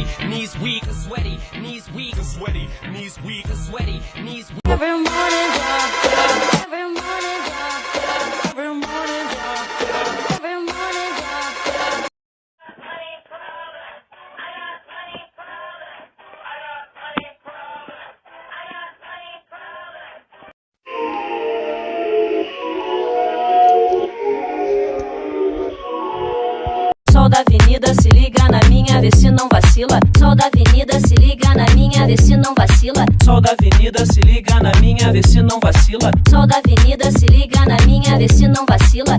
sweaty, knees weak, sweaty, knees weak, sweaty, knees weak, sweaty, knees weak. Every morning, yeah. Every morning, yeah. Every morning, yeah. Every morning, yeah. Sol da avenida, se liga na minha, vê se não vacila. Sol da avenida, se liga na minha, vê se não vacila. Sol da avenida, se liga na minha, vê se não vacila. Sol da avenida, se liga na minha, vê se não vacila.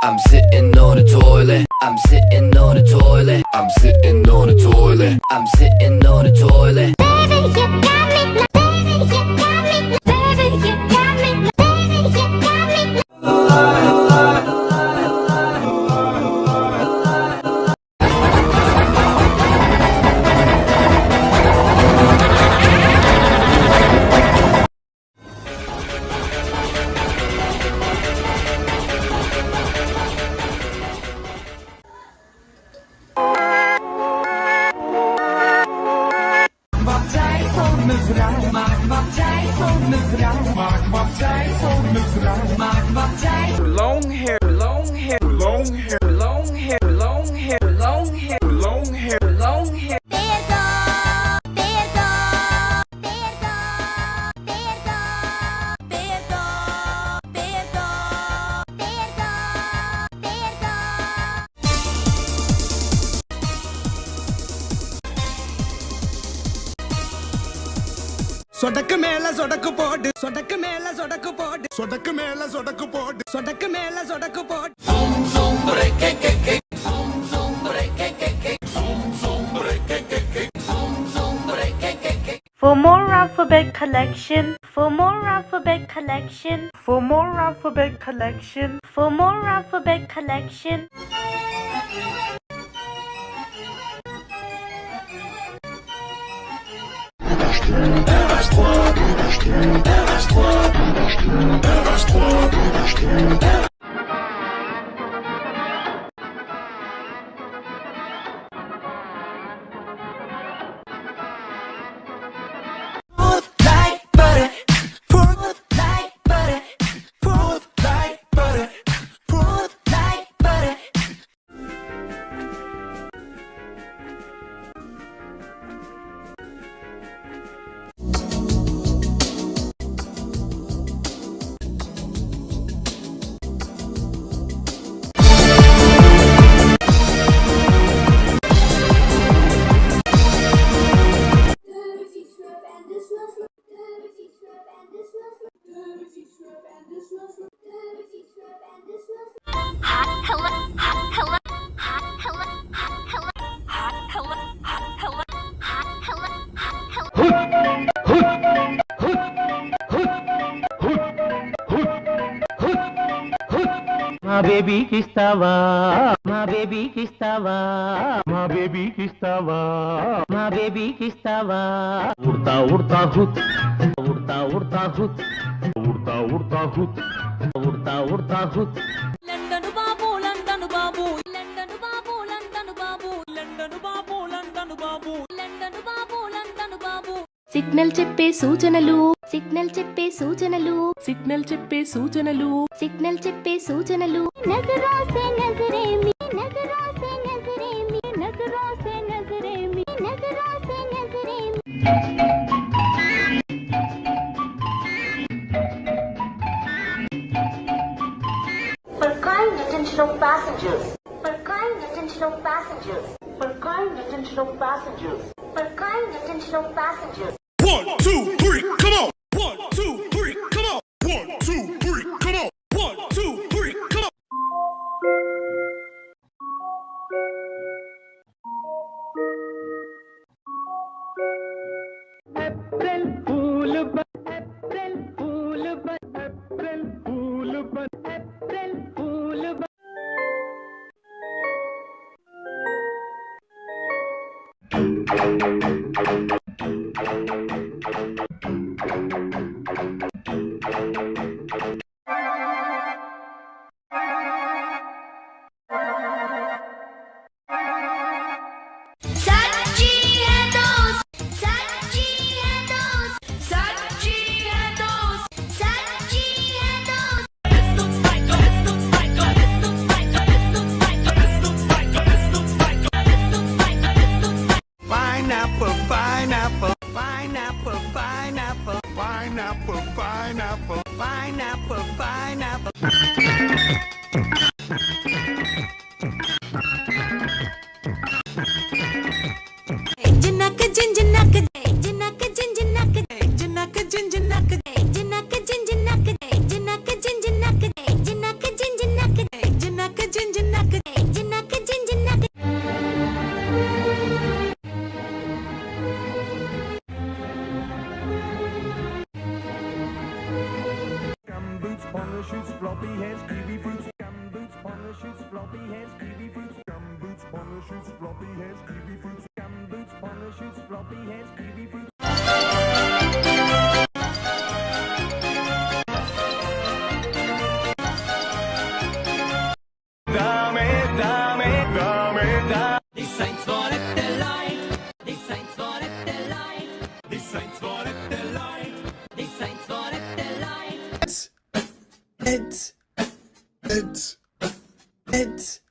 I'm sitting on the toilet. I'm sitting on the toilet. I'm sitting on the toilet. I'm sitting on the toilet. Baby, you got me. Baby, you got me. Baby, you got me. Baby, you got me. Long hair, long hair, long hair, long hair, long hair, long hair, long hair, long hair. சொடக்கு மேல சொடக்கு போடு சொடக்கு மேல சொடக்கு போடு சொடக்கு மேல சொடக்கு போடு சொடக்கு மேல சொடக்கு போடு For more alphabet collection, for more alphabet collection, for more alphabet collection, for more alphabet collection. మా బేబీకి ఇస్తావా మా బేబీకి ఇస్తావా మా బేబీకి ఇస్తావా మా బేబీకి ఇస్తావా ఉడతా ఉడతా హుత్ ఉడతా ఉడతా హుత్ ఉడతా ఉడతా హుత్ ఉడతా ఉడతా హుత్ లండను బాబు లండను బాబు లండను బాబు లండను బాబు లండను బాబు లండను బాబు లండను బాబు లండను బాబు సిగ్నల్ చెప్పే సూచనలు సిగ్నల్ చెప్పే సూచనలు సిగ్నల్ చెప్పే సూచనలు సిగ్నల్ చెప్పే సూచనలు नजरों से नजरे मी नजरों से नजरे मी नजरों से नजरे मी नजरों से नजरे मी For kind attention of passengers. For kind attention of passengers. For kind attention of passengers. For kind attention of passengers. 1, 2, 3, come on. 1, 2, 3, come on. 1, 2, 3, come on. 1, 2, 3, come on. सच्ची है दोस्त, सच्ची है दोस्त, सच्ची है दोस्त, सच्ची है दोस्त. This looks like a, this looks like a, this looks like a, this looks like a, this looks like a, this looks like a, this looks like a, this looks like a. Pineapple, pineapple, pineapple, pineapple, pineapple, pineapple, pineapple, pineapple. Jinak jinjinak, jinak jinjinak, jinak jinjinak, jinak jinjinak, jinak jinjinak, jinak jinjinak, jinak jinjinak, jinak jinjinak. Gumboots, parachutes, floppy heads, kiwi fruits. Gumboots, parachutes, floppy heads, kiwi fruits. Gumboots, parachutes, floppy heads, kiwi fruits. Gumboots, parachutes, floppy heads, kiwi fruits. Dame, dame, dame, dame. Die Saints waren delight. Die Saints waren delight. Die Saints waren delight. Die Saints waren delight. Heads, heads, heads.